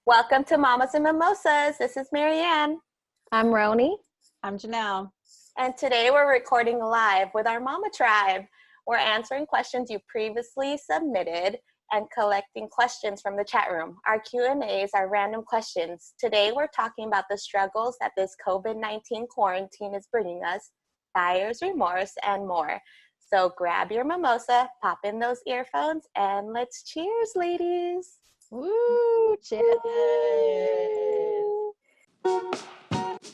Welcome to Mamas and Mimosas. This is Marianne. I'm Roni. I'm Janelle. And today we're recording live with our Mama Tribe. We're answering questions you previously submitted and collecting questions from the chat room. Our Q&As are random questions. Today we're talking about the struggles that this COVID-19 quarantine is bringing us, buyer's remorse, and more. So grab your mimosa, pop in those earphones, and let's cheers, ladies. Woo! Cheers! Oh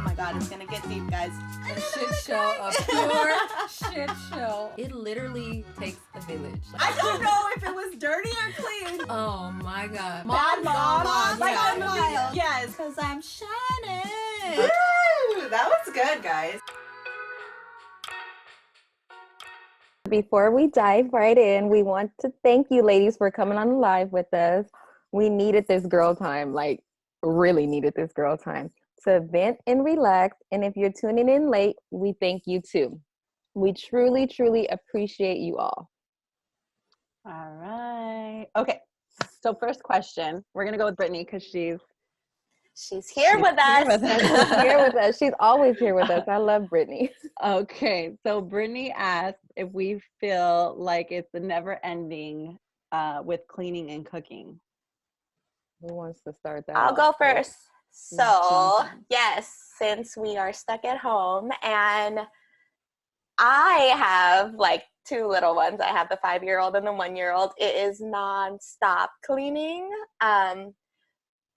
my god, it's gonna get deep, guys. A shit show, a pure shit show. It literally takes a village. I don't know if it was dirty or clean. Oh my god. Bad mom. Like Yeah. I'm wild. Yes, because I'm shining. Woo! That was good, guys. Before we dive right in, we want to thank you ladies for coming on live with us. We needed this girl time, like really needed this girl time to vent and relax. And if you're tuning in late, we thank you too. We truly, truly appreciate you all. All right. Okay. So first question, we're gonna go with Brittney because she's She's with us. She's here with us. She's always here with us. I love Brittney. Okay. So Brittney asked if we feel like it's the never ending with cleaning and cooking. Who wants to start that? I'll go first. So, Mhm. yes, since we are stuck at home and I have like two little ones, I have the 5-year-old and the 1-year-old, it is nonstop cleaning.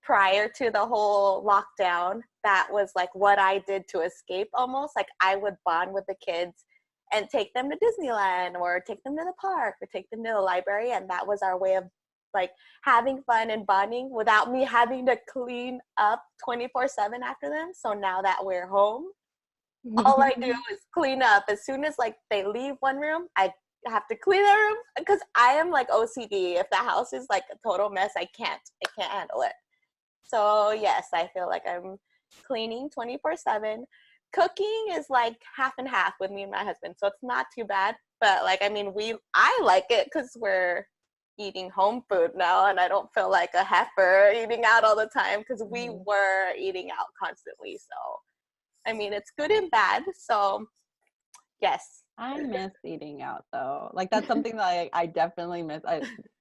Prior to the whole lockdown, that was like what I did to escape almost. Like I would bond with the kids and take them to Disneyland or take them to the park or take them to the library. And that was our way of like having fun and bonding without me having to clean up 24/7 after them. So now that we're home, all I do is clean up. As soon as like they leave one room, I have to clean the room because I am like OCD. If the house is like a total mess, I can't handle it. So yes, I feel like I'm cleaning 24/7. Cooking is like half and half with me and my husband, so it's not too bad. But like, I mean, I like it because we're eating home food now, and I don't feel like a heifer eating out all the time because we were eating out constantly. So, I mean, it's good and bad. So, yes. I miss eating out though. Like that's something that I definitely miss.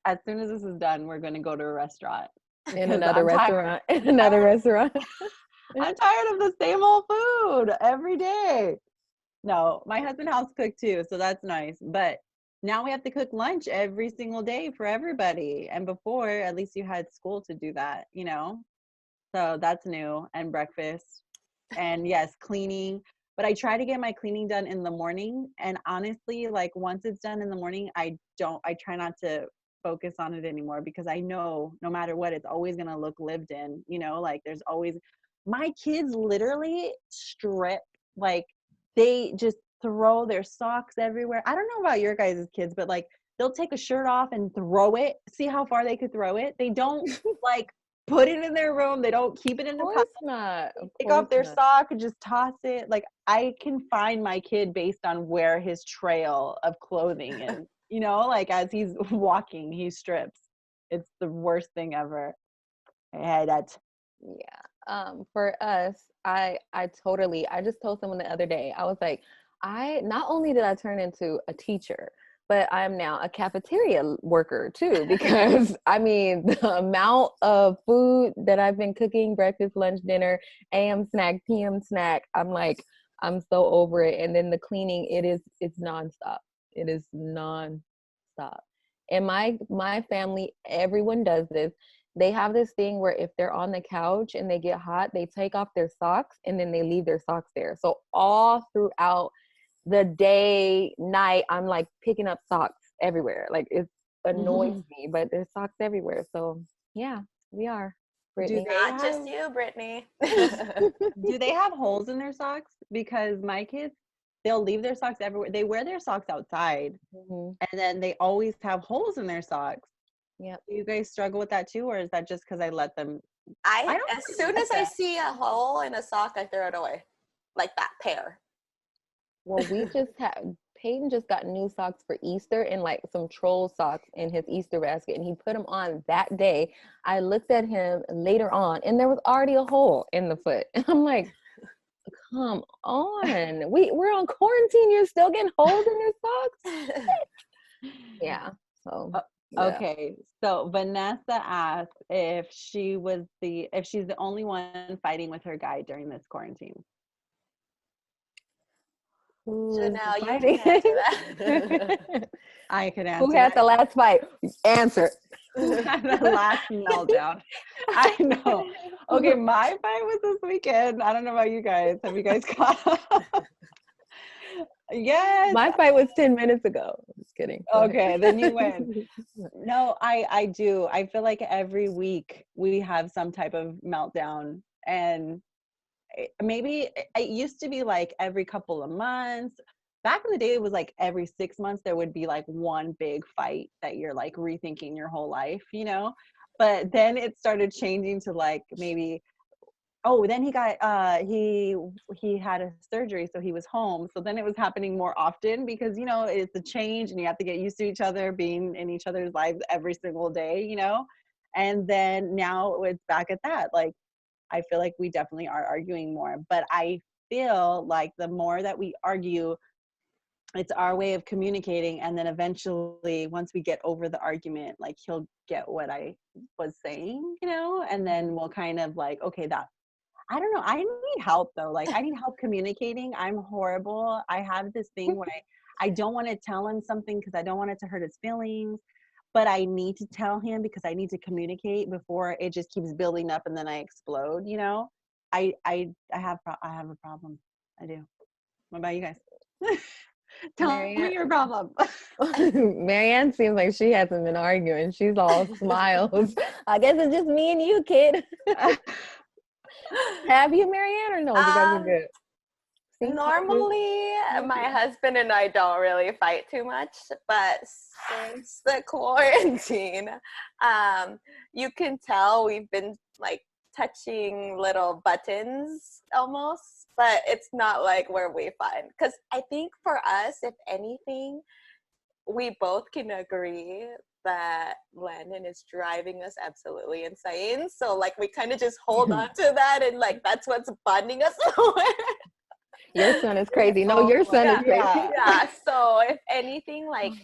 As soon as this is done, we're gonna go to a restaurant. In another restaurant. In another restaurant. I'm tired of the same old food every day. No, my husband house cooked too, so that's nice. But now we have to cook lunch every single day for everybody. And before, at least you had school to do that, you know? So that's new. And breakfast. And yes, cleaning. But I try to get my cleaning done in the morning. And honestly, like once it's done in the morning, I try not to focus on it anymore because I know no matter what, it's always going to look lived in, you know, like there's always, my kids literally strip, like they just throw their socks everywhere. I don't know about your guys' kids, but like they'll take a shirt off and throw it, see how far they could throw it. They don't like put it in their room. They don't keep it in their Of course not. Take off their sock and just toss it. Like I can find my kid based on where his trail of clothing is. You know, like as he's walking, he strips. It's the worst thing ever. I had that. Yeah. For us, I just told someone the other day, I was like, not only did I turn into a teacher, but I'm now a cafeteria worker too, because I mean, the amount of food that I've been cooking, breakfast, lunch, dinner, AM snack, PM snack, I'm like, I'm so over it. And then the cleaning, it's nonstop. It is nonstop. And my family, everyone does this. They have this thing where if they're on the couch and they get hot, they take off their socks and then they leave their socks there. So all throughout the day, night, I'm like picking up socks everywhere. Like it annoys me, but there's socks everywhere. So yeah, we are. Brittney. Not just you, Brittney. Do they have holes in their socks? Because my kids, they'll leave their socks everywhere. They wear their socks outside, and then they always have holes in their socks. Yeah. Do you guys struggle with that too, or is that just because I let them? As soon as I see a hole in a sock, I throw it away, like that pair. Well, we just have Peyton just got new socks for Easter and like some troll socks in his Easter basket, and he put them on that day. I looked at him later on, and there was already a hole in the foot. And I'm like, come on. We're on quarantine. You're still getting holes in your socks? Yeah. So yeah. Okay. So Vanessa asked if she's the only one fighting with her guy during this quarantine. Janelle, you can answer that. I could answer. Who had the last fight? Answer. Who had the last meltdown? I know. Okay, my fight was this weekend. I don't know about you guys. Have you guys caught? Yes. My fight was 10 minutes ago. Just kidding. Okay, then you win. No, I do. I feel like every week we have some type of meltdown, and maybe it used to be like every couple of months. Back in the day, it was like every 6 months there would be like one big fight that you're like rethinking your whole life, you know? But then it started changing to like maybe, oh, then he got he had a surgery, so he was home. So then it was happening more often because, you know, it's a change and you have to get used to each other, being in each other's lives every single day, you know? And then now it's back at that. Like, I feel like we definitely are arguing more, but I feel like the more that we argue, it's our way of communicating. And then eventually, once we get over the argument, like he'll get what I was saying, you know, and then we'll kind of like, okay, I don't know. I need help though. Like I need help communicating. I'm horrible. I have this thing where I don't want to tell him something because I don't want it to hurt his feelings, but I need to tell him because I need to communicate before it just keeps building up and then I explode, you know? I have a problem. I do. What about you guys? Tell me your problem. Marianne seems like she hasn't been arguing. She's all smiles. I guess it's just me and you, kid. Have you, Marianne, or no? You guys are good. Normally, my husband and I don't really fight too much, but since the quarantine, you can tell we've been like touching little buttons almost, but it's not like where we fight. Because I think for us, if anything, we both can agree that Landon is driving us absolutely insane. So like we kind of just hold on to that, and like that's what's bonding us. Your son is crazy. No, your son is crazy. Yeah. So if anything, like,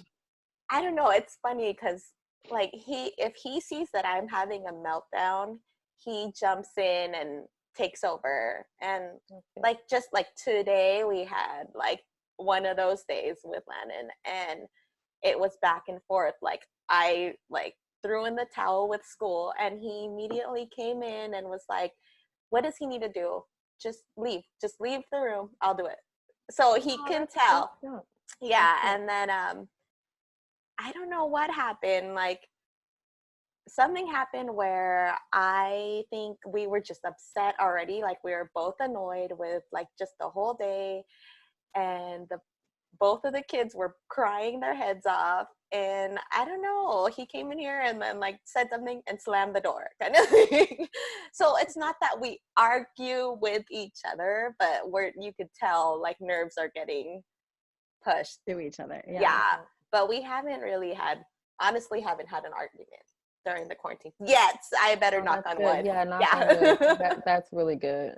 I don't know. It's funny because like if he sees that I'm having a meltdown, he jumps in and takes over. And like just like today, we had like one of those days with Landon, and it was back and forth. Like I like threw in the towel with school, and he immediately came in and was like, "What does he need to do? Just leave the room. I'll do it." So he can tell. Yeah. And then I don't know what happened. Like something happened where I think we were just upset already. Like we were both annoyed with like just the whole day, and both of the kids were crying their heads off. And I don't know, he came in here and then like said something and slammed the door kind of thing. So it's not that we argue with each other, but you could tell like nerves are getting pushed to each other. Yeah. But we honestly haven't had an argument during the quarantine yet. I better knock on wood. Yeah, knock on wood. That's really good.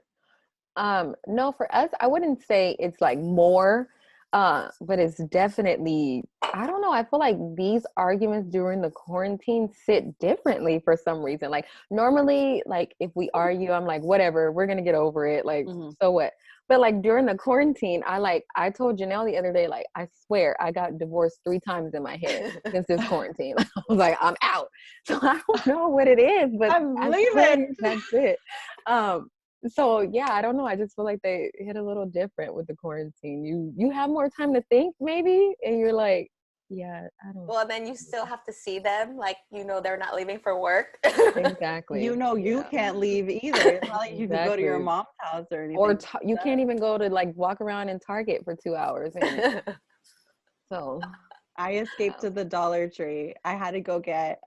No, for us, I wouldn't say it's like more, but it's definitely, I don't know, I feel like these arguments during the quarantine sit differently for some reason. Like normally, like if we argue, I'm like, whatever, we're gonna get over it, like so what. But like during the quarantine, I told Janelle the other day, like I swear I got divorced 3 times in my head since this quarantine. I was like, I'm out. So I don't know what it is, but I'm leaving. That's it. So yeah, I don't know. I just feel like they hit a little different with the quarantine. You have more time to think maybe, and you're like, yeah, I don't. Well, then you still have to see them, like they're not leaving for work. Exactly. You can't leave either. It's not like you can go to your mom's house or anything. Or you can't even go to like walk around in Target for 2 hours. And so I escaped to the Dollar Tree. I had to go get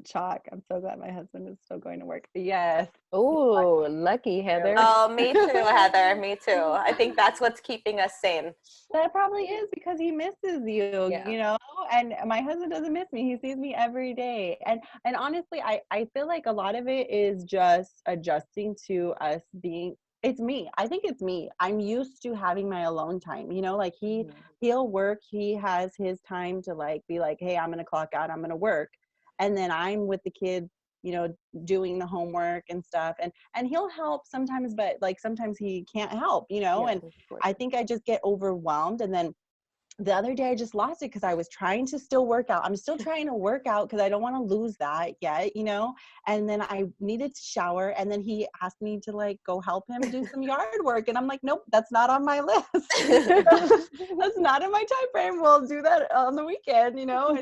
chalk. I'm so glad my husband is still going to work. Yes. Oh, lucky Heather. Oh, me too, Heather. Me too. I think that's what's keeping us sane. That probably is because he misses you, Yeah. you know, and my husband doesn't miss me. He sees me every day. And honestly, I feel like a lot of it is just adjusting to us being it's me. I think it's me. I'm used to having my alone time, you know, like he'll work, he has his time to like be like, "Hey, I'm going to clock out, I'm going to work." And then I'm with the kids, you know, doing the homework and stuff. And he'll help sometimes, but like sometimes he can't help, you know, Yes, and of course. I think I just get overwhelmed. And then the other day I just lost it because I was trying to still work out. I'm still trying to work out because I don't want to lose that yet, you know? And then I needed to shower. And then he asked me to like go help him do some yard work. And I'm like, nope, that's not on my list. That's not in my time frame. We'll do that on the weekend, you know?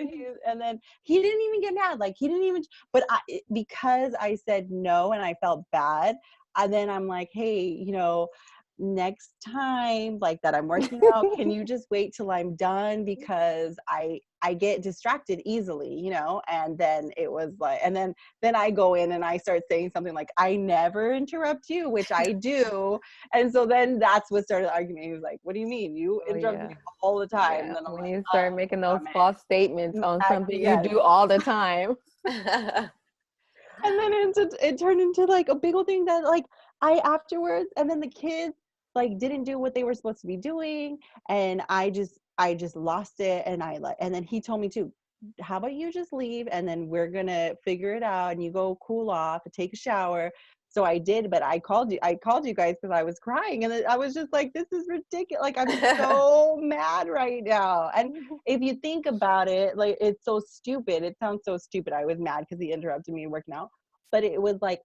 And then he didn't even get mad. Like he didn't even, but because I said no and I felt bad, and then I'm like, hey, you know, next time like that I'm working out, can you just wait till I'm done, because I get distracted easily, you know? And then it was like, and then I go in and I start saying something like, I never interrupt you, which I do. And so then that's what started the argument. He was like, what do you mean you Oh, interrupt yeah. me all the time? Yeah. And then I'm When like, you start making those damn false statements on something you yes. do all the time. And then it turned into like a big old thing that like I afterwards, and then the kids like didn't do what they were supposed to be doing, and I just lost it. And and then he told me too, how about you just leave and then we're gonna figure it out and you go cool off and take a shower. So I did, but I called you guys because I was crying, and I was just like, this is ridiculous. Like I'm so mad right now. And if you think about it, like it's so stupid. It sounds so stupid. I was mad because he interrupted me working out, but it was like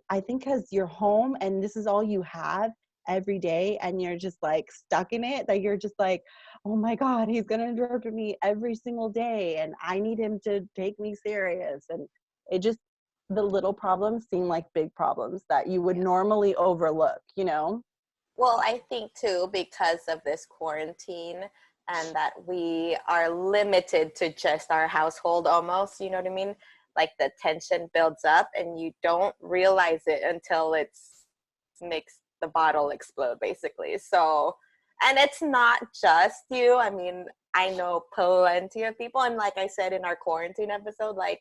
I think because you're home and this is all you have every day, and you're just like stuck in it, that you're just like, oh my God, he's gonna interrupt me every single day, and I need him to take me serious. And it just the little problems seem like big problems that you would normally overlook, you know? Well, I think too, because of this quarantine and that we are limited to just our household almost, you know what I mean? Like the tension builds up and you don't realize it until it's makes the bottle explode basically. So, and it's not just you. I mean, I know plenty of people, and like I said in our quarantine episode, like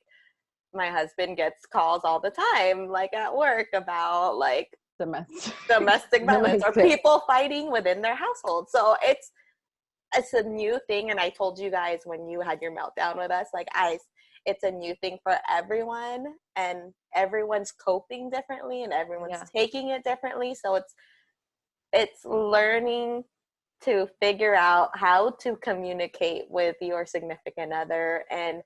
my husband gets calls all the time, like at work, about like domestic violence or people fighting within their household. So it's a new thing. And I told you guys when you had your meltdown with us, like it's a new thing for everyone, and everyone's coping differently and everyone's taking it differently. So it's learning to figure out how to communicate with your significant other. And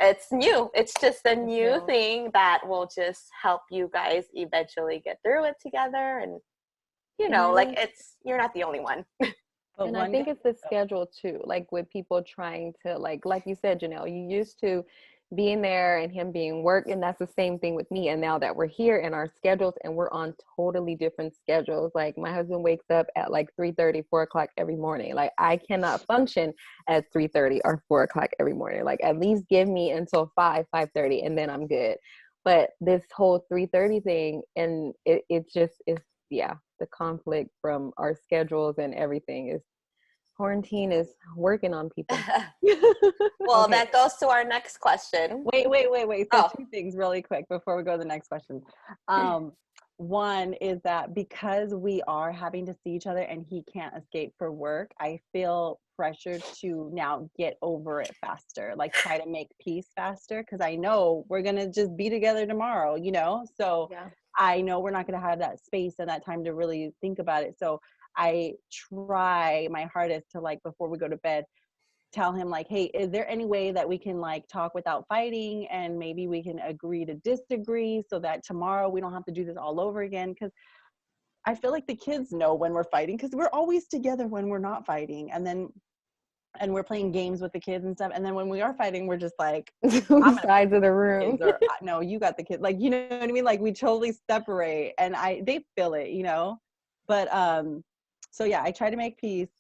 it's new. It's just a new thing that will just help you guys eventually get through it together. And, you know, like you're not the only one. And I think it's the schedule too, like with people trying to like you said, Janelle, you used to being there and him being work, and that's the same thing with me. And now that we're here in our schedules and we're on totally different schedules, like my husband wakes up at like 3:30, 4 o'clock every morning. Like I cannot function at 3:30 or 4 o'clock every morning. Like at least give me until 5:30 and then I'm good. But this whole 3:30 thing, and it just is, the conflict from our schedules and everything is, quarantine is working on people. Well, that goes to our next question. Wait. So 2 things really quick before we go to the next question. One is that because we are having to see each other and he can't escape for work, I feel pressured to now get over it faster, like try to make peace faster, because I know we're going to just be together tomorrow, you know? So I know we're not going to have that space and that time to really think about it. So I try my hardest to, like, before we go to bed, tell him like, hey, is there any way that we can like talk without fighting, and maybe we can agree to disagree so that tomorrow we don't have to do this all over again? Because I feel like the kids know when we're fighting, because we're always together when we're not fighting, and we're playing games with the kids and stuff, and then when we are fighting, we're just like sides of the room, or no, you got the kids, like, you know what I mean? Like we totally separate, and they feel it, you know? But so yeah, I try to make peace.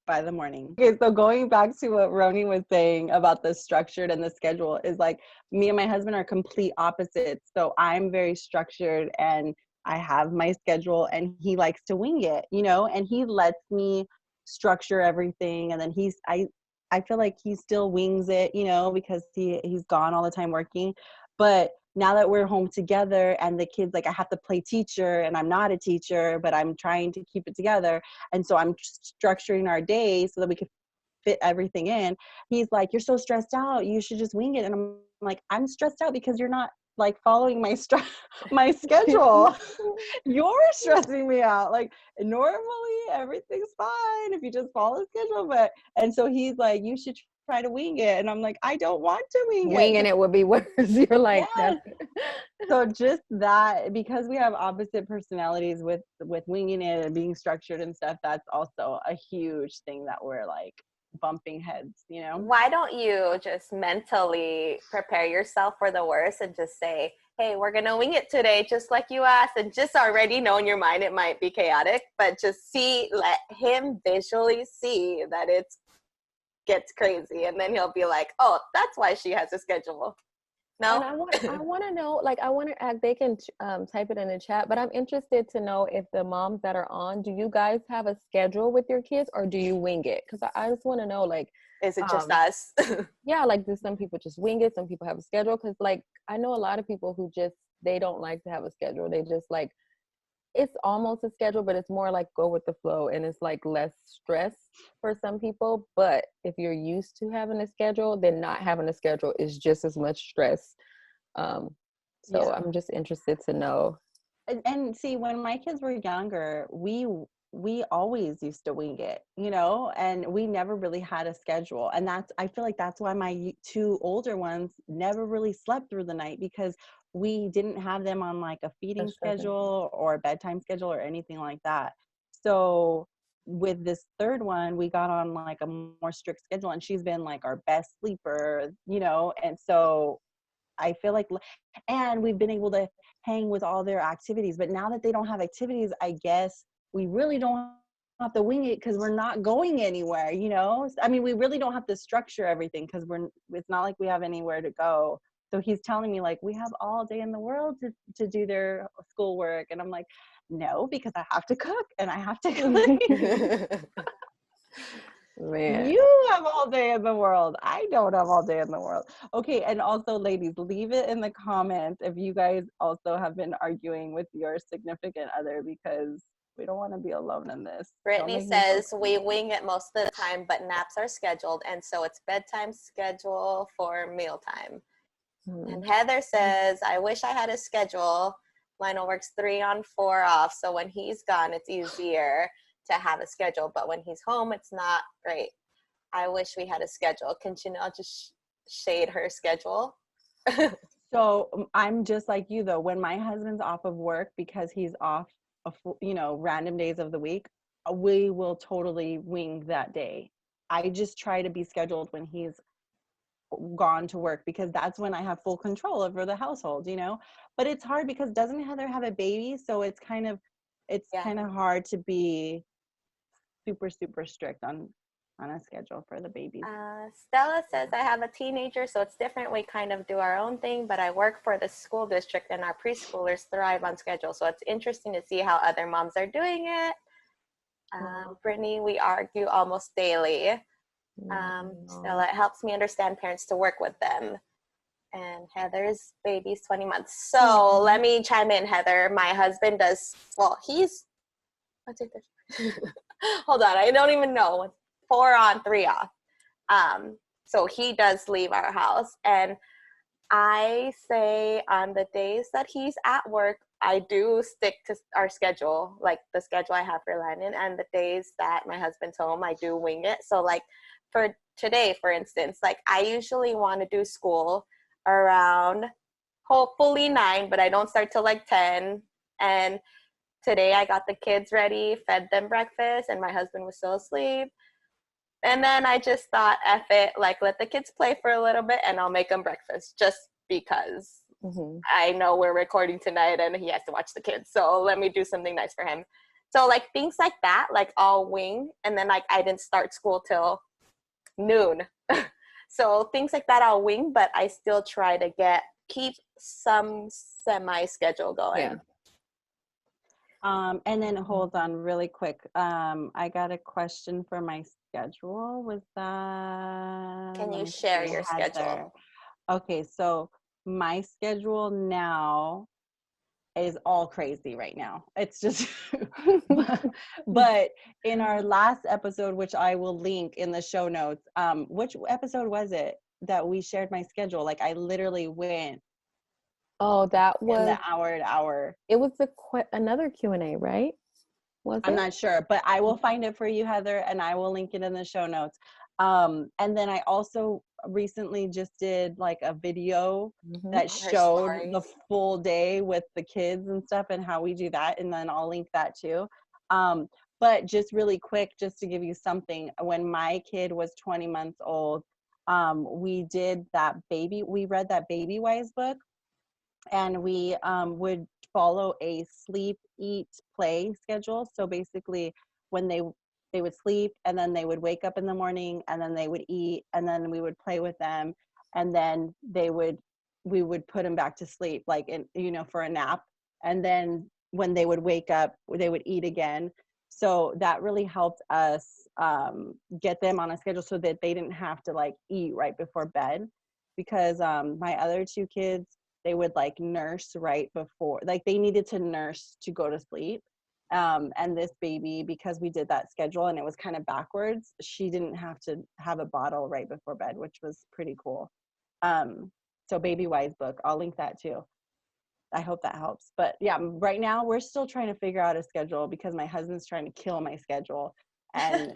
by the morning. Okay, so going back to what Roni was saying about the structured and the schedule is like me and my husband are complete opposites. So I'm very structured and I have my schedule and he likes to wing it, you know, and he lets me structure everything. And then I feel like he still wings it, you know, because he's gone all the time working. But now that we're home together and the kids, like I have to play teacher and I'm not a teacher, but I'm trying to keep it together. And so I'm structuring our day so that we can fit everything in. He's like, you're so stressed out. You should just wing it. And I'm like, I'm stressed out because you're not like following my my schedule. You're stressing me out. Like normally everything's fine if you just follow the schedule. And so he's like, you should try to wing it. And I'm like, I don't want to wing it. Winging it would be worse. You're like, Yes. that's So just that, because we have opposite personalities with winging it and being structured and stuff, that's also a huge thing that we're like bumping heads, you know? Why don't you just mentally prepare yourself for the worst and just say, hey, we're going to wing it today, just like you asked, and just already know in your mind it might be chaotic, but just let him visually see that it gets crazy, and then he'll be like, oh, that's why she has a schedule. No? And I want to know, like, I want to act, they can type it in the chat, but I'm interested to know if the moms that are on, do you guys have a schedule with your kids or do you wing it? Because I just want to know, like, is it just us? yeah, like, do some people just wing it? Some people have a schedule? Because, like, I know a lot of people who just, they don't like to have a schedule. They just, like, it's almost a schedule, but it's more like go with the flow, and it's like less stress for some people. But if you're used to having a schedule, then not having a schedule is just as much stress. So yeah. I'm just interested to know. And see, when my kids were younger, we always used to wing it, you know, and we never really had a schedule. And I feel like that's why my two older ones never really slept through the night, because we didn't have them on like a feeding schedule or a bedtime schedule or anything like that. So with this third one, we got on like a more strict schedule, and she's been like our best sleeper, you know. And so I feel like, and we've been able to hang with all their activities. But now that they don't have activities, I guess we really don't have to wing it because we're not going anywhere, you know? I mean, we really don't have to structure everything because it's not like we have anywhere to go. So he's telling me like, we have all day in the world to do their schoolwork. And I'm like, no, because I have to cook and I have to clean. Man. You have all day in the world. I don't have all day in the world. Okay, and also, ladies, leave it in the comments if you guys also have been arguing with your significant other, because we don't want to be alone in this. Brittney says we wing it most of the time, but naps are scheduled, and so it's bedtime schedule for mealtime. And Heather says, I wish I had a schedule. Lionel works 3 on 4 off, so when he's gone, it's easier to have a schedule, but when he's home, it's not great. I wish we had a schedule. Can Janelle just shade her schedule? So I'm just like you, though. When my husband's off of work, because he's off, you know, random days of the week, we will totally wing that day. I just try to be scheduled when he's gone to work, because that's when I have full control over the household, you know. But it's hard because doesn't Heather have a baby? So it's kind of hard to be super strict on a schedule for the babies. Stella says, I have a teenager, so it's different. We kind of do our own thing, but I work for the school district and our preschoolers thrive on schedule. So it's interesting to see how other moms are doing it. Brittney, we argue almost daily. Stella, it helps me understand parents to work with them. And Heather's baby's 20 months. So let me chime in, Heather. My husband does, well, hold on, I don't even know. 4 on, 3 off. So he does leave our house. And I say on the days that he's at work, I do stick to our schedule, like the schedule I have for Landon. And the days that my husband's home, I do wing it. So like for today, for instance, like I usually want to do school around hopefully 9, but I don't start till like 10. And today I got the kids ready, fed them breakfast, and my husband was still asleep. And then I just thought, F it, like let the kids play for a little bit and I'll make them breakfast just because I know we're recording tonight and he has to watch the kids. So let me do something nice for him. So like things like that, like I'll wing, and then like I didn't start school till noon. So things like that I'll wing, but I still try to keep some semi schedule going. Yeah. And then hold on really quick. I got a question for my schedule. Was that? Can Let you me share see, your Heather. schedule? Okay, so my schedule now is all crazy right now. It's just, but in our last episode, which I will link in the show notes, which episode was it that we shared my schedule? Like I literally went Oh, that in was, the hour to hour. it was another Q&A, right? Was I'm it? not sure, but I will find it for you, Heather, and I will link it in the show notes. And then I also recently just did like a video that Her showed the stories. full day with the kids and stuff and how we do that. And then I'll link that too. But just really quick, just to give you something, when my kid was 20 months old, we read that Baby Wise book, and we would follow a sleep, eat, play schedule. So basically when they would sleep, and then they would wake up in the morning, and then they would eat, and then we would play with them, and then we would put them back to sleep, like for a nap. And then when they would wake up, they would eat again. So that really helped us get them on a schedule so that they didn't have to like eat right before bed, because my other two kids, they would like nurse right before, like they needed to nurse to go to sleep. And this baby, because we did that schedule and it was kind of backwards, she didn't have to have a bottle right before bed, which was pretty cool. So Baby Wise book, I'll link that too. I hope that helps. But yeah, right now we're still trying to figure out a schedule because my husband's trying to kill my schedule. And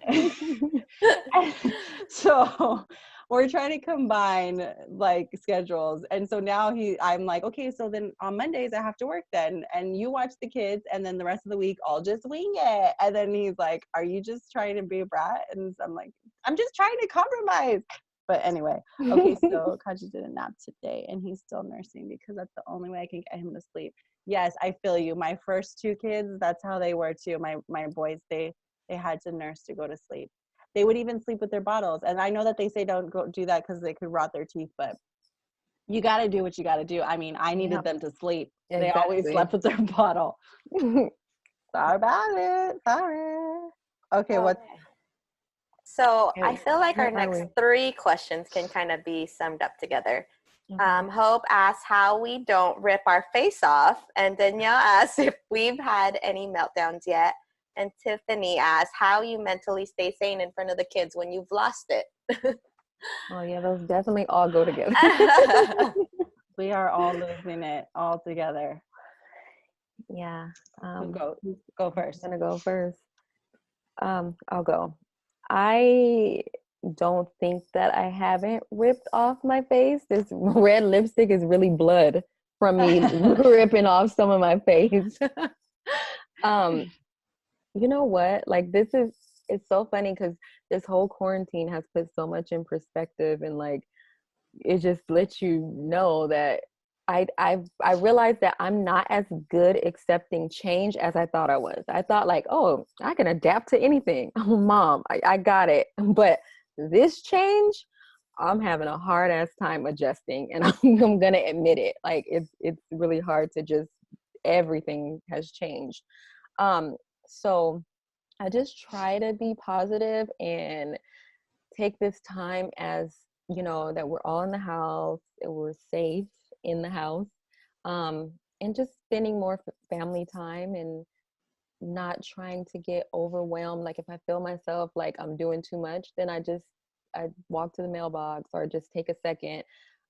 so we're trying to combine like schedules. And so now I'm like, okay, so then on Mondays I have to work then, and you watch the kids, and then the rest of the week I'll just wing it. And then he's like, are you just trying to be a brat? And so I'm like, I'm just trying to compromise. But anyway, okay, so Kaji did a nap today and he's still nursing because that's the only way I can get him to sleep. Yes, I feel you. My first two kids, that's how they were too. My boys, they had to nurse to go to sleep. They would even sleep with their bottles. And I know that they say don't go do that because they could rot their teeth, but you got to do what you got to do. I mean, I needed them to sleep. Exactly. They always slept with their bottle. Sorry about it. Sorry. Okay, what? So I feel like our Where are next we? 3 questions can kind of be summed up together. Okay. Hope asks how we don't rip our face off, and Danielle asks if we've had any meltdowns yet, and Tiffany asks how you mentally stay sane in front of the kids when you've lost it. Oh yeah, those definitely all go together. We are all losing it all together. Yeah. Go first. I'm gonna go first. I'll go. I don't think that I haven't ripped off my face. This red lipstick is really blood from me ripping off some of my face. You know what? Like it's so funny because this whole quarantine has put so much in perspective, and like it just lets you know that I realized that I'm not as good accepting change as I thought I was. I thought like, oh, I can adapt to anything. Oh, Mom, I got it. But this change, I'm having a hard ass time adjusting, and I'm gonna admit it. Like it's really hard to just, everything has changed. So I just try to be positive and take this time as, that we're all in the house and we're safe in the house, and just spending more family time and not trying to get overwhelmed. Like if I feel myself like I'm doing too much, then I walk to the mailbox or just take a second.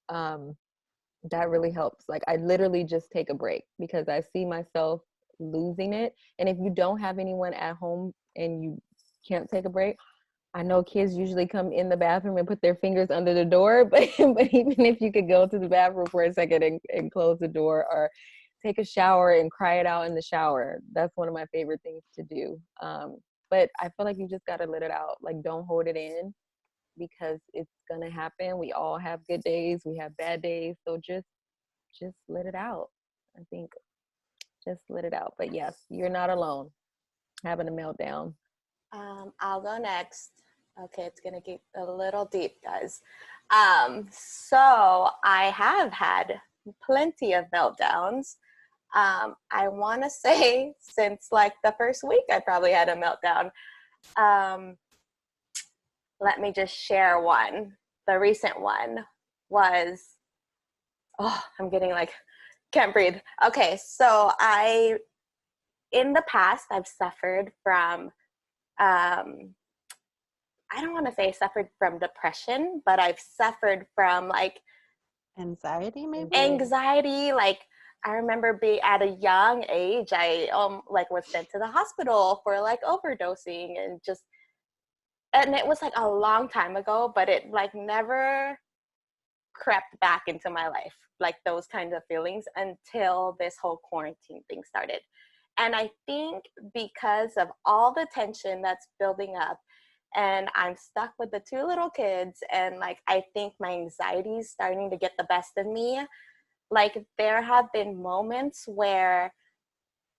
That really helps. Like I literally just take a break because I see myself losing it. And if you don't have anyone at home and you can't take a break, I know kids usually come in the bathroom and put their fingers under the door, but even if you could go to the bathroom for a second and close the door, or take a shower and cry it out in the shower, that's one of my favorite things to do. But I feel like you just got to let it out. Like don't hold it in, because it's going to happen. We all have good days. We have bad days. So just let it out. I think just let it out. But yes, you're not alone. Having a meltdown. I'll go next. Okay, it's gonna get a little deep, guys. So I have had plenty of meltdowns. I want to say since like the first week, I probably had a meltdown. Um, Let me just share one. The recent one was, oh, I'm getting like, can't breathe. Okay, so in the past, I've suffered from, I don't want to say suffered from depression, but I've suffered from like Anxiety, maybe? anxiety. Like I remember being at a young age, I like was sent to the hospital for like overdosing and it was like a long time ago, but it like never crept back into my life, like those kinds of feelings until this whole quarantine thing started. And I think because of all the tension that's building up, and I'm stuck with the two little kids, and like I think my anxiety is starting to get the best of me. Like there have been moments where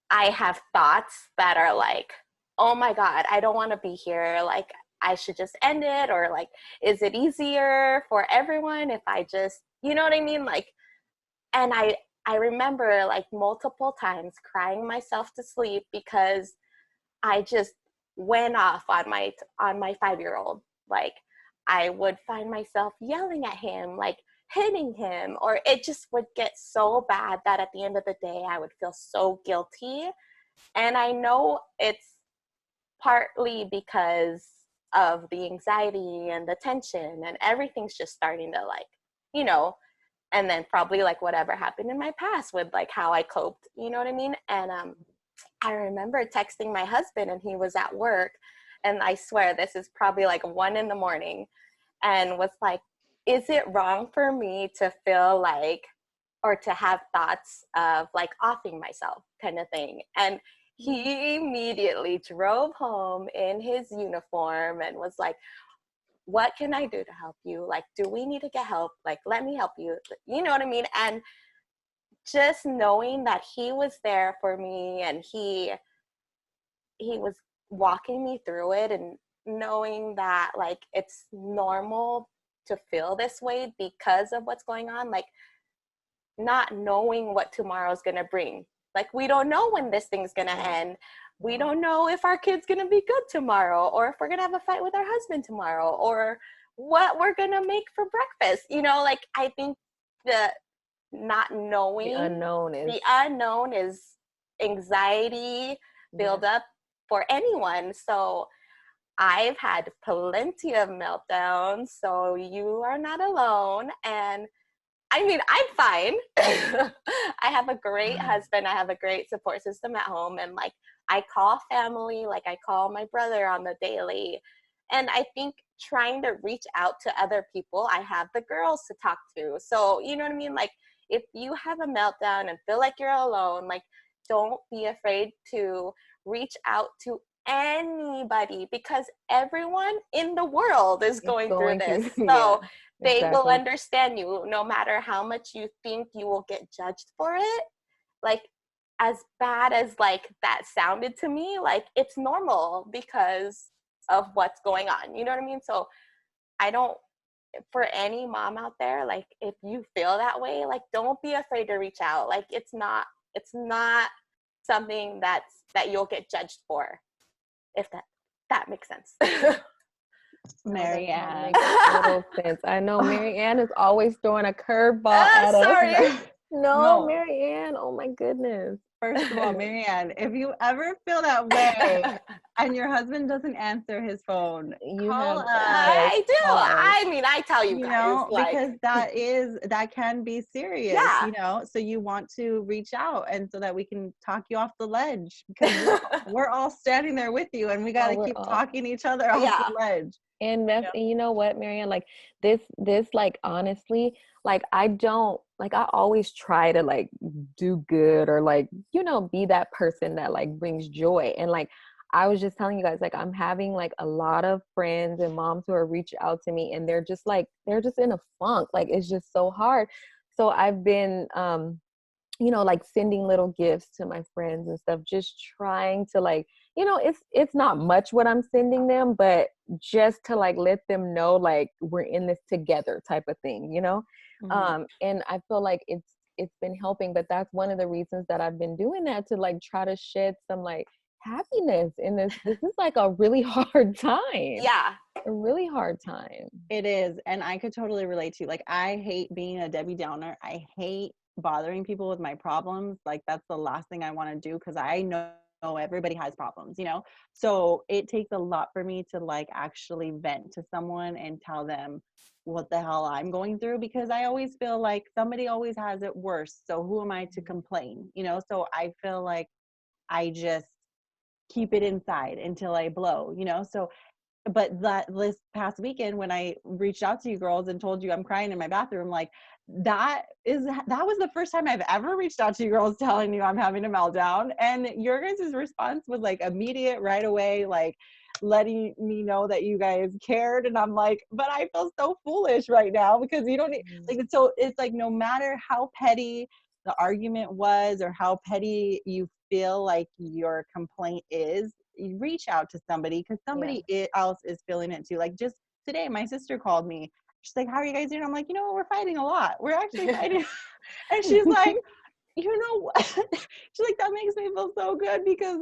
I have thoughts that are like, oh my God, I don't want to be here. Like I should just end it, or like, is it easier for everyone if I just, you know what I mean? Like, and I remember like multiple times crying myself to sleep because I just went off on my 5-year-old. Like I would find myself yelling at him, like hitting him, or it just would get so bad that at the end of the day I would feel so guilty. And I know it's partly because of the anxiety and the tension and everything's just starting to like, you know, and then probably like whatever happened in my past with like how I coped, you know what I mean? And I remember texting my husband and he was at work, and I swear this is probably like 1 a.m, and was like, is it wrong for me to feel like, or to have thoughts of like offing myself kind of thing? And he immediately drove home in his uniform and was like, what can I do to help you? Like, do we need to get help? Like, let me help you. You know what I mean? And just knowing that he was there for me, and he was walking me through it, and knowing that like it's normal to feel this way because of what's going on, like not knowing what tomorrow's going to bring. Like we don't know when this thing's going to end. We don't know if our kid's going to be good tomorrow, or if we're going to have a fight with our husband tomorrow, or what we're going to make for breakfast. You know, like I think the not knowing, the unknown is anxiety build up for anyone. So I've had plenty of meltdowns, so you are not alone. And I mean, I'm fine. I have a great husband. I have a great support system at home. And like, I call family, like I call my brother on the daily. And I think trying to reach out to other people, I have the girls to talk to. So, you know what I mean? Like, if you have a meltdown and feel like you're alone, like, don't be afraid to reach out to anybody, because everyone in the world is going through this. So they will understand you no matter how much you think you will get judged for it. Like, as bad as like that sounded to me, like it's normal because of what's going on. You know what I mean? So I don't, for any mom out there, like if you feel that way, like don't be afraid to reach out. Like it's not something that you'll get judged for, if that makes sense. Marianne. Makes total sense. I know Marianne is always throwing a curveball at sorry. us. No, Marianne. Oh my goodness. First of all, Marianne, if you ever feel that way and your husband doesn't answer his phone, call us. I do. I mean, I tell you, you guys, know, like, because that can be serious, you know, so you want to reach out, and so that we can talk you off the ledge, because we're all standing there with you, and we got to keep talking each other off the ledge. And that's, and you know what, Marianne, like this, like, honestly, like, I always try to like do good, or like, you know, be that person that like brings joy. And like, I was just telling you guys, like, I'm having like a lot of friends and moms who are reaching out to me, and they're just in a funk. Like, it's just so hard. So I've been, you know, like sending little gifts to my friends and stuff, just trying to like you know, it's not much what I'm sending them, but just to like let them know like we're in this together type of thing, you know. And I feel like it's been helping, but that's one of the reasons that I've been doing that, to like try to shed some like happiness in this. This is like a really hard time. Yeah. A really hard time. It is. And I could totally relate to you. Like, I hate being a Debbie Downer. I hate bothering people with my problems. Like, that's the last thing I want to do, because I know everybody has problems, you know? So it takes a lot for me to like actually vent to someone and tell them what the hell I'm going through, because I always feel like somebody always has it worse. So who am I to complain, you know? So I feel like I just keep it inside until I blow, you know? So but this past weekend when I reached out to you girls and told you I'm crying in my bathroom, like that was the first time I've ever reached out to you girls telling you I'm having a meltdown. And your guys' response was like immediate, right away, like letting me know that you guys cared. And I'm like, but I feel so foolish right now, because you don't need, like, so it's like no matter how petty the argument was or how petty you feel like your complaint is, you reach out to somebody, because somebody else is feeling it too. Like just today, my sister called me. She's like, how are you guys doing? I'm like, you know what? We're fighting a lot. We're actually fighting. And she's like, you know what? She's like, that makes me feel so good, because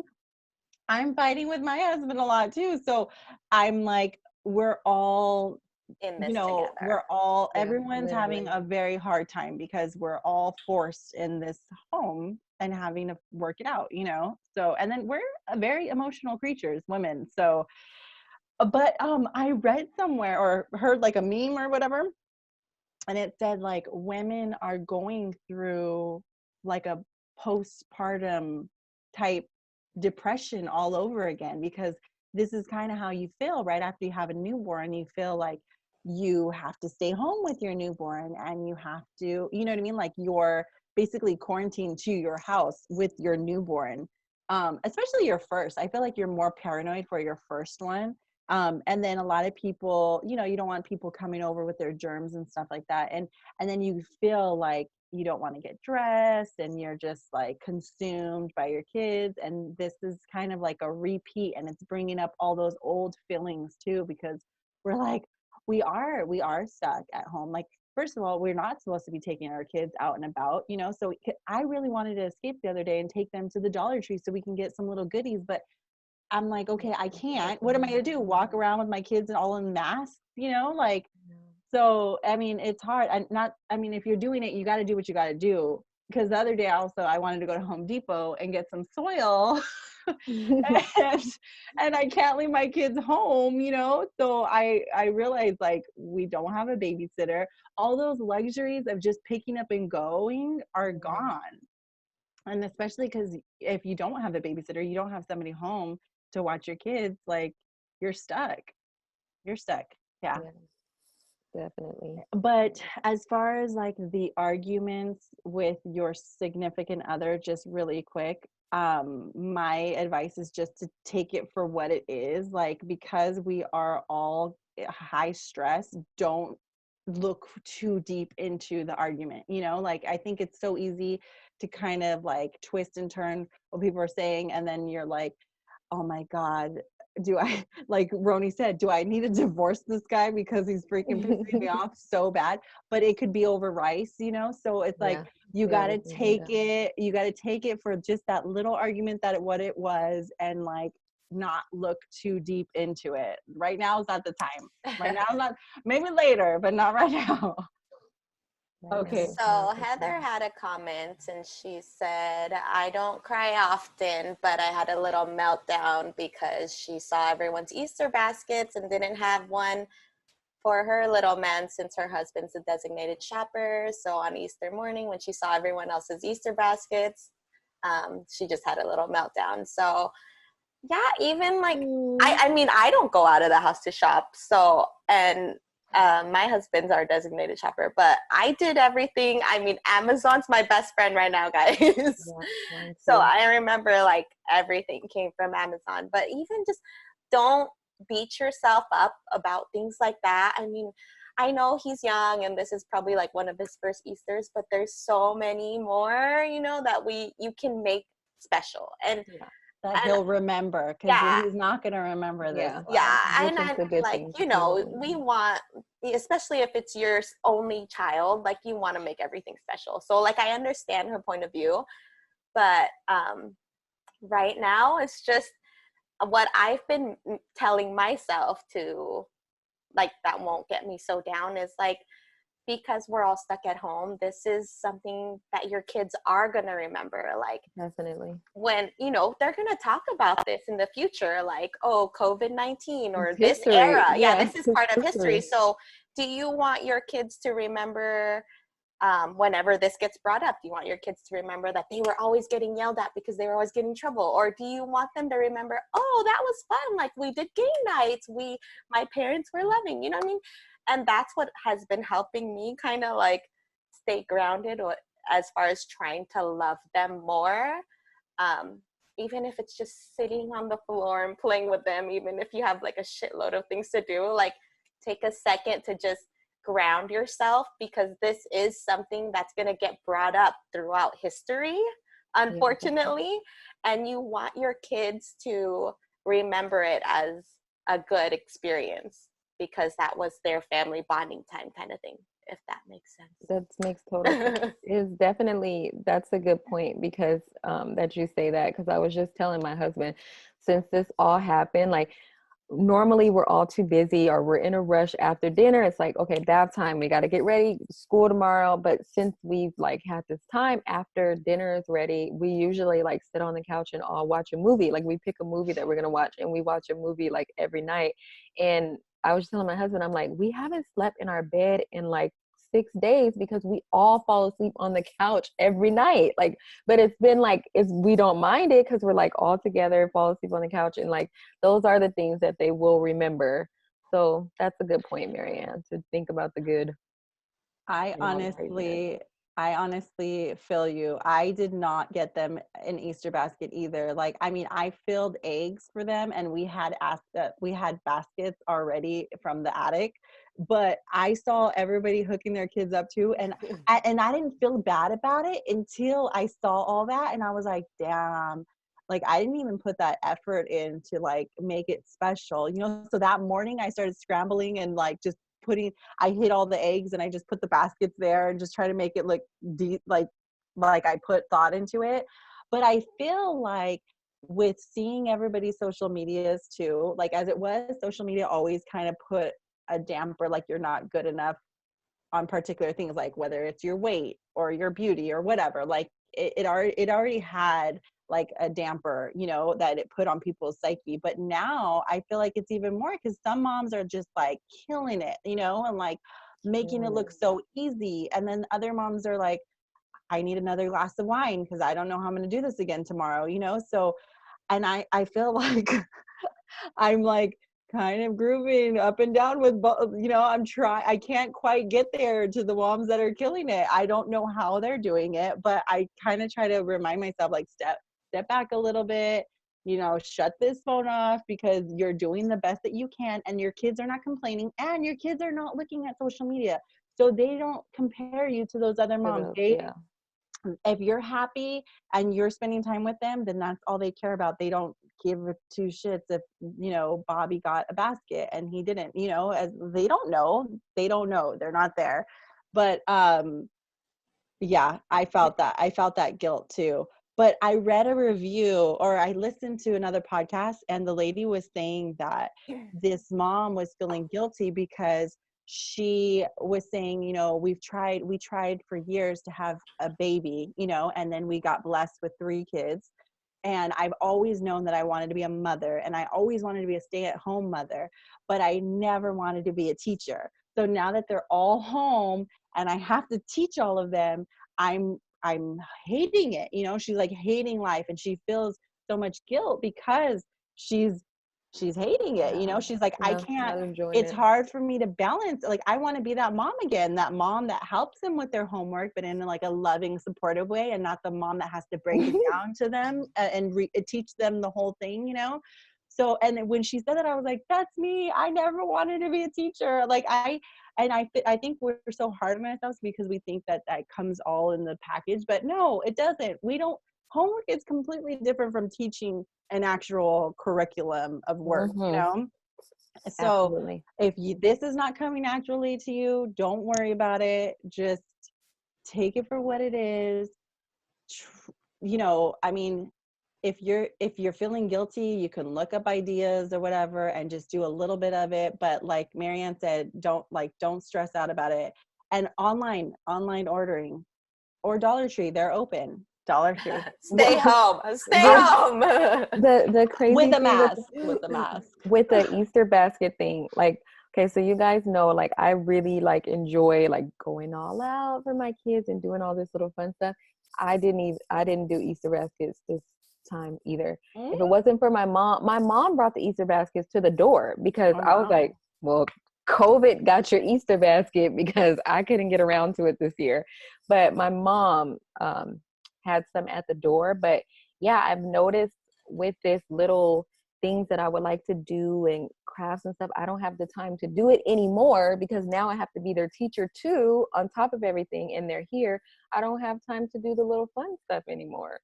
I'm fighting with my husband a lot too. So I'm like, we're all In this you know, together. everyone's having a very hard time, because we're all forced in this home and having to work it out, you know? So, and then we're very emotional creatures, women. So, but I read somewhere or heard like a meme or whatever, and it said like women are going through like a postpartum type depression all over again, because this is kind of how you feel right after you have a newborn. You feel like you have to stay home with your newborn, and you have to, you know what I mean, like you're basically quarantined to your house with your newborn, especially your first. I feel like you're more paranoid for your first one. And then a lot of people, you know, you don't want people coming over with their germs and stuff like that. And then you feel like you don't want to get dressed, and you're just like consumed by your kids. And this is kind of like a repeat, and it's bringing up all those old feelings too, because we're like, we are stuck at home. Like, first of all, we're not supposed to be taking our kids out and about, you know? So I really wanted to escape the other day and take them to the Dollar Tree so we can get some little goodies, but I'm like, okay, I can't. What am I going to do? Walk around with my kids and all in masks, you know? Like, so, I mean, it's hard. If you're doing it, you got to do what you got to do. Because the other day also, I wanted to go to Home Depot and get some soil. and I can't leave my kids home, you know? So I realized like we don't have a babysitter. All those luxuries of just picking up and going are gone. And especially because if you don't have a babysitter, you don't have somebody home to watch your kids, like you're stuck. Yeah. Definitely. But as far as like the arguments with your significant other, just really quick, my advice is just to take it for what it is. Like, because we are all high stress, don't look too deep into the argument, you know? Like, I think it's so easy to kind of like twist and turn what people are saying, and then you're like, oh my God, do I, like Roni said, do I need to divorce this guy because he's freaking pissing me off so bad? But it could be over rice, you know? So it's like, you got to take it for just that little argument what it was, and like not look too deep into it. Right now is not the time. Right now, not, maybe later, but not right now. Okay. So Heather had a comment, and she said, I don't cry often, but I had a little meltdown because she saw everyone's Easter baskets and didn't have one for her little man since her husband's a designated shopper. So on Easter morning, when she saw everyone else's Easter baskets, she just had a little meltdown. So yeah, even like, I mean, I don't go out of the house to shop. So, and my husband's our designated shopper, but I did everything. I mean, Amazon's my best friend right now, guys. So I remember like everything came from Amazon, but even just don't beat yourself up about things like that. I mean, I know he's young and this is probably like one of his first Easters, but there's so many more, you know, that you can make special. And that And he'll remember, because yeah, he's not going to remember this Yeah. one. Which and is I the good like, thing you to keep know, going. we want, especially if it's your only child, like you want to make everything special. So like I understand her point of view, but right now it's just what I've been telling myself to, like, that won't get me so down is like, because we're all stuck at home, this is something that your kids are going to remember. Like, Definitely. when, you know, they're going to talk about this in the future, like, oh, COVID-19 or It's this history. era. Yeah, Yeah. this is It's part of history. history. So do you want your kids to remember whenever this gets brought up? Do you want your kids to remember that they were always getting yelled at because they were always getting in trouble? Or do you want them to remember, oh, that was fun, like we did game nights, my parents were loving, you know what I mean? And that's what has been helping me kind of like stay grounded, or as far as trying to love them more, um, even if it's just sitting on the floor and playing with them, even if you have like a shitload of things to do, like take a second to just ground yourself, because this is something that's going to get brought up throughout history, Yeah. unfortunately, and you want your kids to remember it as a good experience because that was their family bonding time kind of thing, if that makes That makes total sense. sense. Is definitely, that's a good point, because that you say that, because I was just telling my husband, since this all happened, like normally we're all too busy or we're in a rush after dinner. It's like, okay, bath time, we got to get ready, school tomorrow. But since we've like had this time after dinner is ready, we usually like sit on the couch and all watch a movie. Like we pick a movie that we're gonna watch, and we watch a movie like every night. And I was telling my husband, I'm like, we haven't slept in our bed in like 6 days, because we all fall asleep on the couch every night. Like, but it's been like, we don't mind it because we're like all together, fall asleep on the couch, and like those are the things that they will remember. So that's a good point, Marianne, to think about the good. I And all the craziness. honestly, I honestly feel you. I did not get them an Easter basket either. Like, I mean, I filled eggs for them, and we had asked that we had baskets already from the attic. But I saw everybody hooking their kids up too, and I didn't feel bad about it until I saw all that, and I was like, damn. Like, I didn't even put that effort in to like make it special, you know. So that morning I started scrambling and like just I hid all the eggs and I just put the baskets there and just try to make it look deep, like I put thought into it. But I feel like with seeing everybody's social medias too, like as it was, social media always kind of put a damper, like you're not good enough on particular things, like whether it's your weight or your beauty or whatever. Like it already had like a damper, you know, that it put on people's psyche. But now I feel like it's even more, because some moms are just like killing it, you know, and like making it look so easy. And then other moms are like, I need another glass of wine because I don't know how I'm going to do this again tomorrow, you know? So, and I feel like I'm like kind of grooving up and down with both, you know. I can't quite get there to the moms that are killing it. I don't know how they're doing it, but I kind of try to remind myself, like, step back a little bit, you know, shut this phone off, because you're doing the best that you can, and your kids are not complaining, and your kids are not looking at social media. So they don't compare you to those other moms. Yeah. If you're happy and you're spending time with them, then that's all they care about. They don't give two shits if, you know, Bobby got a basket and he didn't, you know, as they don't know, they're not there. But yeah, I felt that guilt too. But I read a review, or I listened to another podcast, and the lady was saying that this mom was feeling guilty because she was saying, you know, we tried for years to have a baby, you know, and then we got blessed with 3 kids. And I've always known that I wanted to be a mother, and I always wanted to be a stay-at-home mother, but I never wanted to be a teacher. So now that they're all home and I have to teach all of them, I'm hating it. You know, she's like hating life, and she feels so much guilt because she's hating it. You know, she's like, I Yeah. can't, Not enjoying it's it. hard for me to balance. Like, I want to be that mom again, that mom that helps them with their homework, but in like a loving, supportive way, and not the mom that has to break it down to them and teach them the whole thing, you know? So, and then when she said that, I was like, that's me. I never wanted to be a teacher. Like I think we're so hard on ourselves because we think that that comes all in the package, but no, it doesn't. We don't, homework is completely different from teaching an actual curriculum of work, you know? So Absolutely. if this is not coming naturally to you, don't worry about it. Just take it for what it is. You know, I mean, if you're feeling guilty, you can look up ideas or whatever and just do a little bit of it. But like Marianne said, don't stress out about it. And online ordering or Dollar Tree, they're open. Dollar Tree. Stay home. Stay With home. the crazy With a thing mask. With a mask. with the Easter basket thing, like, okay, so you guys know, like, I really like enjoy like going all out for my kids and doing all this little fun stuff. I didn't do Easter baskets this time either. If it wasn't for my mom brought the Easter baskets to the door because I was like, well, COVID got your Easter basket because I couldn't get around to it this year. But my mom had some at the door. But yeah, I've noticed with this little things that I would like to do and crafts and stuff, I don't have the time to do it anymore because now I have to be their teacher too on top of everything, and they're here. I don't have time to do the little fun stuff anymore,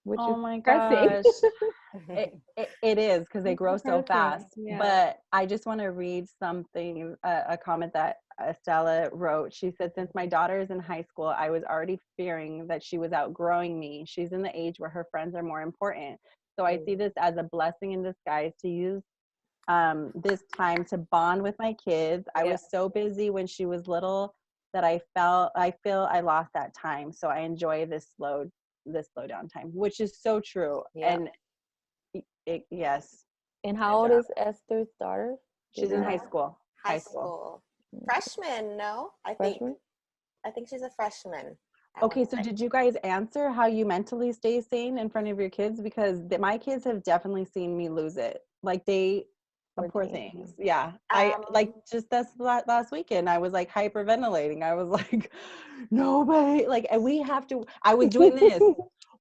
which is My depressing. gosh. It is because they grow so fast. Yeah. But I just want to read something, a comment that Estella wrote. She said, since my daughter is in high school, I was already fearing that she was outgrowing me. She's in the age where her friends are more important. So I see this as a blessing in disguise to use this time to bond with my kids. I was so busy when she was little that I feel I lost that time. So I enjoy this slow down time, which is so true. And yes. And how old is Esther's daughter? She's in high school. High school. Freshman, no? I think she's a freshman. Okay, so did you guys answer how you mentally stay sane in front of your kids? Because my kids have definitely seen me lose it. Like poor things. Yeah. I like just this last weekend, I was like hyperventilating. I was like, nobody, like, and I was doing this.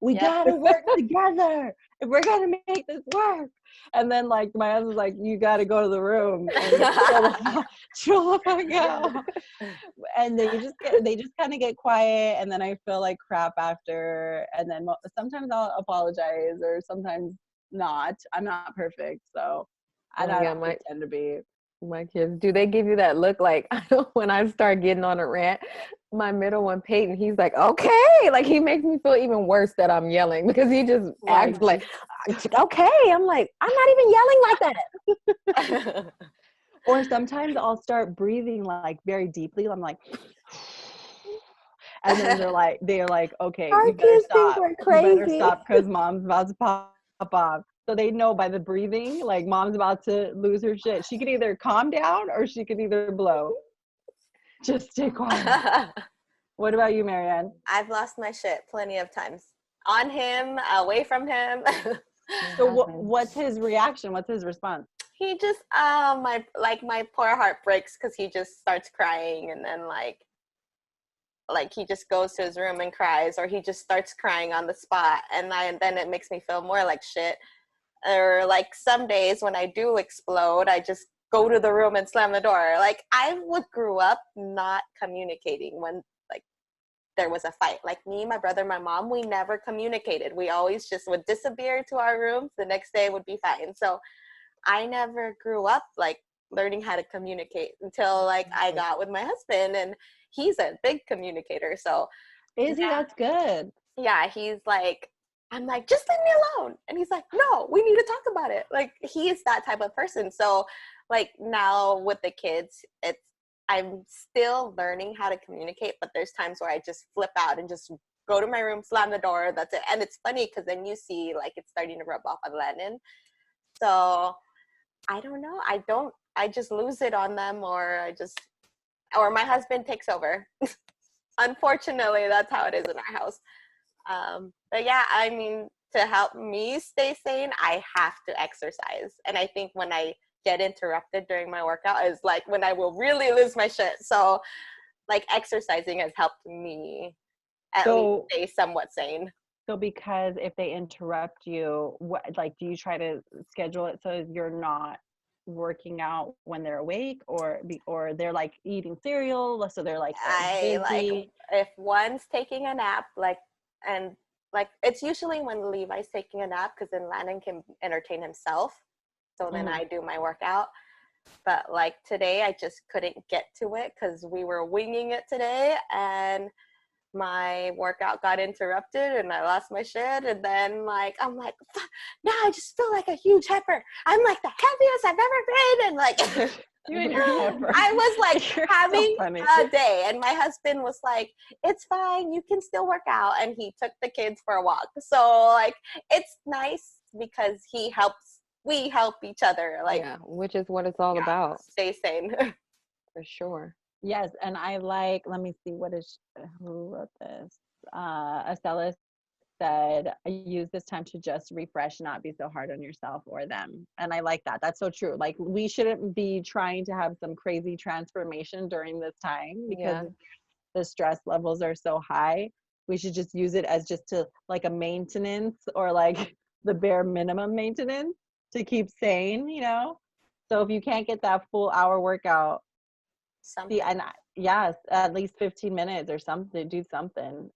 We gotta work together if we're gonna make this work. And then like my husband's like, you gotta go to the room and chill the fuck out. And they just kind of get quiet, and then I feel like crap after, and then sometimes I'll apologize or sometimes not. I'm not perfect, so I don't pretend to be. My kids, do they give you that look like when I start getting on a rant? My middle one, Peyton, he's like, okay, like he makes me feel even worse that I'm yelling because he just acts like, okay. I'm like, I'm not even yelling like that. Or sometimes I'll start breathing like very deeply. I'm like, and then they're like, okay, you better stop. You better stop because mom's about to pop off. So they know by the breathing, like mom's about to lose her shit. She could either calm down or she could either blow. Just stay quiet. What about you, Marianne? I've lost my shit plenty of times. On him, away from him. So what's his reaction? What's his response? He just, my poor heart breaks because he just starts crying, and then like he just goes to his room and cries, or he just starts crying on the spot, and then it makes me feel more like shit. Or like some days when I do explode, I just go to the room and slam the door. Like I grew up not communicating when like there was a fight. Like me, my brother, my mom, we never communicated. We always just would disappear to our rooms. The next day would be fine. So I never grew up like learning how to communicate until like I got with my husband, and he's a big communicator. So that's good. Yeah, he's like, I'm like, just leave me alone. And he's like, no, we need to talk about it. Like, he is that type of person. So, like, now with the kids, I'm still learning how to communicate, but there's times where I just flip out and just go to my room, slam the door, that's it. And it's funny because then you see, like, it's starting to rub off on Lennon. So, I don't know. I just lose it on them, or my husband takes over. Unfortunately, that's how it is in our house. But yeah, I mean, to help me stay sane, I have to exercise. And I think when I get interrupted during my workout is like when I will really lose my shit. So like exercising has helped me at least stay somewhat sane. So because if they interrupt you, do you try to schedule it so you're not working out when they're awake, or they're like eating cereal, so they're like busy? Like if one's taking a nap, like, and like it's usually when Levi's taking a nap, because then Landon can entertain himself. So then I do my workout. But like today, I just couldn't get to it because we were winging it today, and my workout got interrupted and I lost my shit. And then like I'm like, now I just feel like a huge heifer. I'm like the heaviest I've ever been. And like You and your heifer. I was like You're having so funny. a day, and my husband was like, it's fine, you can still work out, and he took the kids for a walk. So like it's nice because we help each other, like Yeah, which is what it's all about, stay sane. for sure. Yes, and I like, let me see, who wrote this? Estella said, use this time to just refresh, not be so hard on yourself or them. And I like that. That's so true. Like, we shouldn't be trying to have some crazy transformation during this time because the stress levels are so high. We should just use it as just to like a maintenance, or like the bare minimum maintenance to keep sane, you know? So if you can't get that full hour workout, yes, at least 15 minutes or something, do something.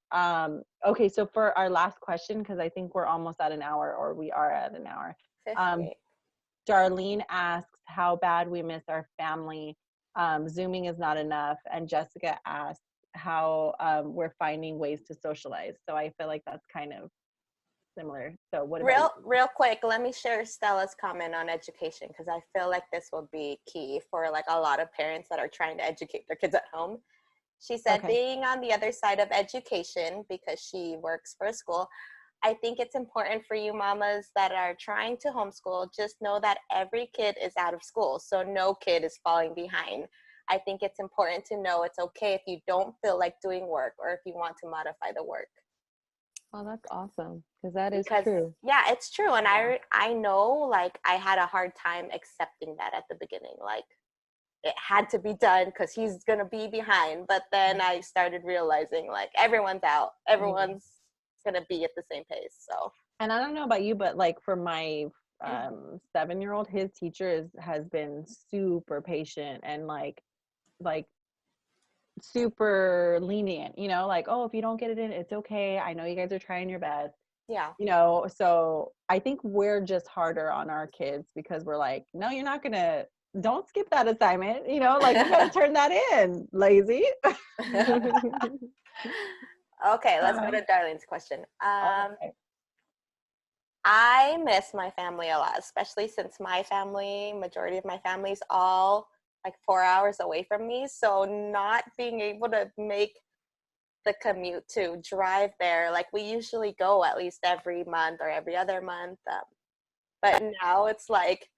Okay, so for our last question, because I think we're almost at an hour, or we are at an hour. 58. Darlene asks how bad we miss our family. Zooming is not enough. And Jessica asks how we're finding ways to socialize. So I feel like that's kind of similar. So what about real quick, let me share Stella's comment on education, because I feel like this will be key for like a lot of parents that are trying to educate their kids at home. She said, being on the other side of education, because she works for a school, I think it's important for you mamas that are trying to homeschool, just know that every kid is out of school, so no kid is falling behind. I think it's important to know it's okay if you don't feel like doing work, or if you want to modify the work. Oh, that's awesome, because that is Because, true. yeah, it's true. And I know, like, I had a hard time accepting that at the beginning. Like, it had to be done because he's going to be behind. But then I started realizing, like, everyone's out. Everyone's going to be at the same pace. So. And I don't know about you, but like for my 7-year-old, his teacher has been super patient and like super lenient, you know, like, oh, if you don't get it in, it's okay. I know you guys are trying your best. Yeah. You know, so I think we're just harder on our kids because we're like, no, you're not gonna, don't skip that assignment, you know, like you gotta turn that in, lazy. Okay, let's go to Darlene's question. Okay. I miss my family a lot, especially since my family, majority of my family is all like 4 hours away from me. So not being able to make the commute to drive there, like we usually go at least every month or every other month. But now it's like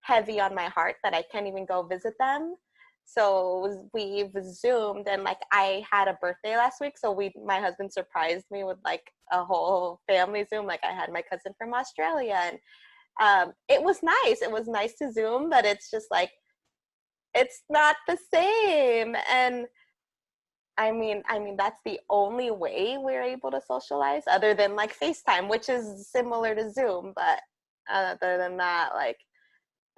heavy on my heart that I can't even go visit them. So we've Zoomed, and like I had a birthday last week, so my husband surprised me with like a whole family Zoom. Like I had my cousin from Australia, and it was nice. It was nice to Zoom, but it's just like it's not the same. And I mean that's the only way we're able to socialize, other than like FaceTime, which is similar to Zoom. But other than that, like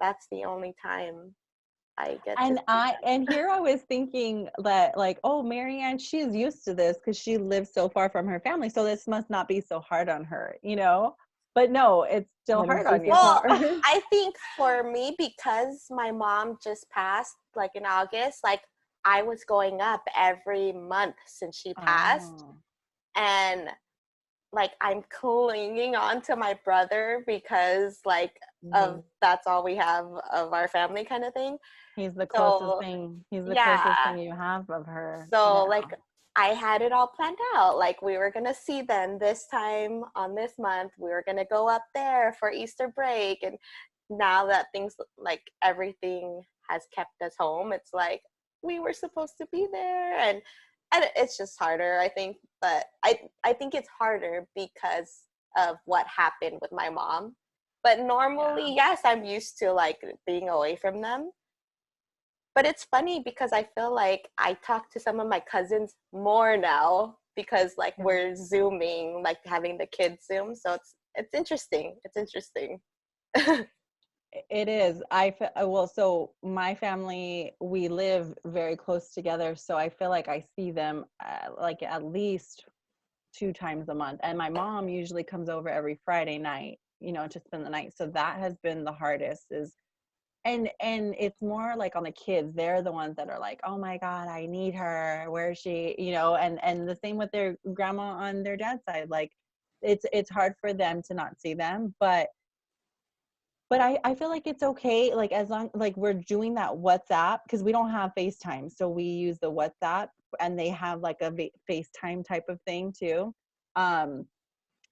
that's the only time I get. And here I was thinking that like, oh, Marianne, she's used to this because she lives so far from her family, so this must not be so hard on her, you know? But no, it's still hard on you. Well, I think for me, because my mom just passed like in August, like I was going up every month since she passed. And like I'm clinging on to my brother because like of that's all we have of our family kind of thing. He's the closest thing. He's the closest thing you have of her. So like I had it all planned out. Like we were going to see them this time on this month. We were going to go up there for Easter break. And now that things like everything has kept us home, it's like we were supposed to be there. And it's just harder, I think. But I think it's harder because of what happened with my mom. But normally, yes, I'm used to like being away from them. But it's funny because I feel like I talk to some of my cousins more now because like we're Zooming, like having the kids Zoom. So it's interesting. It's interesting. It is. So my family, we live very close together. So I feel like I see them like at least 2 times a month. And my mom usually comes over every Friday night, to spend the night. So that has been the hardest and it's more like on the kids. They're the ones that are like, oh my God, I need her. Where is she? And the same with their grandma on their dad's side. Like it's hard for them to not see them, but I feel like it's okay. Like as long like we're doing that WhatsApp, because we don't have FaceTime. So we use the WhatsApp, and they have like a FaceTime type of thing too.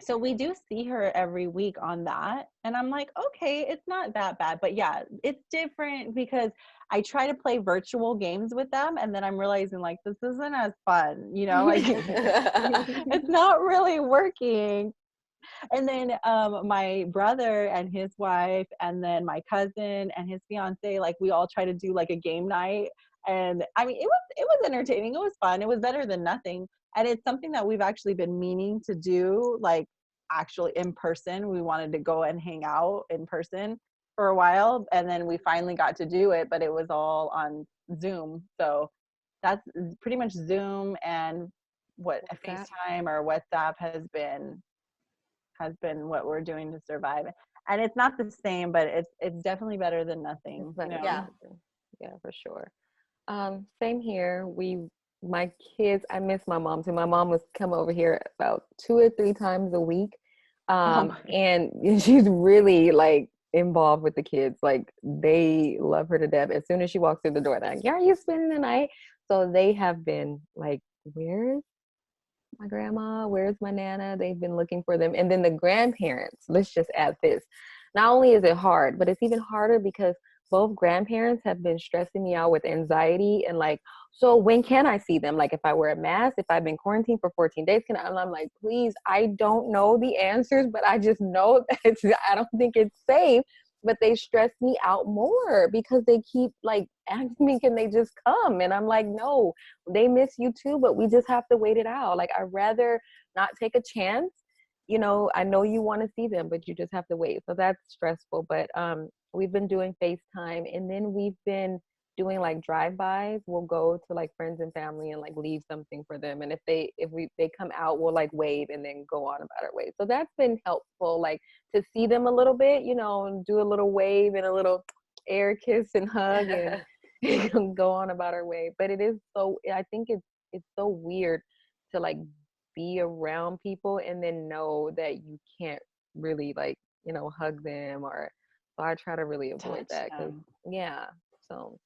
So we do see her every week on that. And I'm like, okay, it's not that bad. But yeah, it's different because I try to play virtual games with them. And then I'm realizing like, this isn't as fun, like it's not really working. And then my brother and his wife, and then my cousin and his fiance, like we all try to do like a game night. And I mean, it was entertaining. It was fun. It was better than nothing. And it's something that we've actually been meaning to do, like actually in person. We wanted to go and hang out in person for a while, and then we finally got to do it, but it was all on Zoom. So that's pretty much Zoom and what WhatsApp? FaceTime or WhatsApp has been what we're doing to survive. And it's not the same, but it's definitely better than nothing. It's better than Yeah. nothing. Yeah, for sure. Same here. My kids, I miss my mom too. My mom was come over here about 2 or 3 times a week. And she's really like involved with the kids. Like they love her to death. As soon as she walks through the door, they're like, yeah, are you spending the night? So they have been like, where's my grandma? Where's my nana? They've been looking for them. And then the grandparents, let's just add this. Not only is it hard, but it's even harder because both grandparents have been stressing me out with anxiety and like, so when can I see them? Like if I wear a mask, if I've been quarantined for 14 days, can I? And I'm like, please, I don't know the answers, but I just know that I don't think it's safe. But they stress me out more because they keep like asking me, can they just come? And I'm like, no, they miss you too, but we just have to wait it out. Like I'd rather not take a chance. I know you want to see them, but you just have to wait. So that's stressful. But we've been doing FaceTime, and then we've been doing like drive-bys. We'll go to like friends and family and like leave something for them. And if they come out, we'll like wave and then go on about our way. So that's been helpful, like to see them a little bit, and do a little wave and a little air kiss and hug and go on about our way. But I think it's so weird to like be around people and then know that you can't really like, hug them so I try to really avoid that because so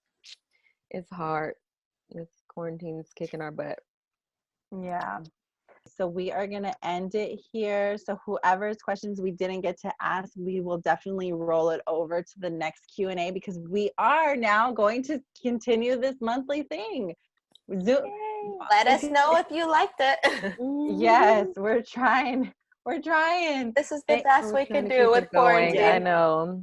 it's hard. This quarantine's kicking our butt. Yeah. So we are going to end it here. So whoever's questions we didn't get to ask, we will definitely roll it over to the next Q&A because we are now going to continue this monthly thing. Zoom. Let us know if you liked it. Yes, we're trying. This is the best we can do with quarantine. I know.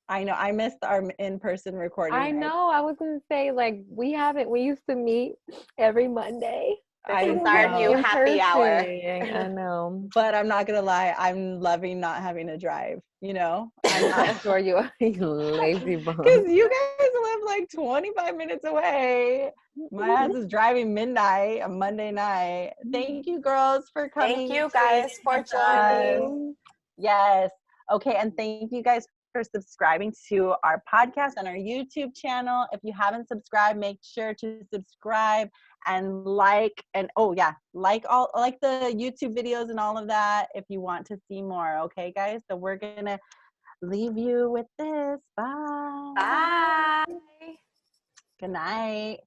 I missed our in-person recording. I know. I was going to say, like, we used to meet every Monday. This is our new happy hour. I know. But I'm not going to lie. I'm loving not having to drive, I'm not sure you are lazy bum. Because you guys live like 25 minutes away. My ass is driving midnight on Monday night. Thank you, girls, for coming. Thank you guys for joining. Yes. Okay. And thank you guys for subscribing to our podcast and our YouTube channel. If you haven't subscribed, make sure to subscribe and like the YouTube videos and all of that if you want to see more. Okay, guys? So we're going to leave you with this. Bye. Bye. Good night.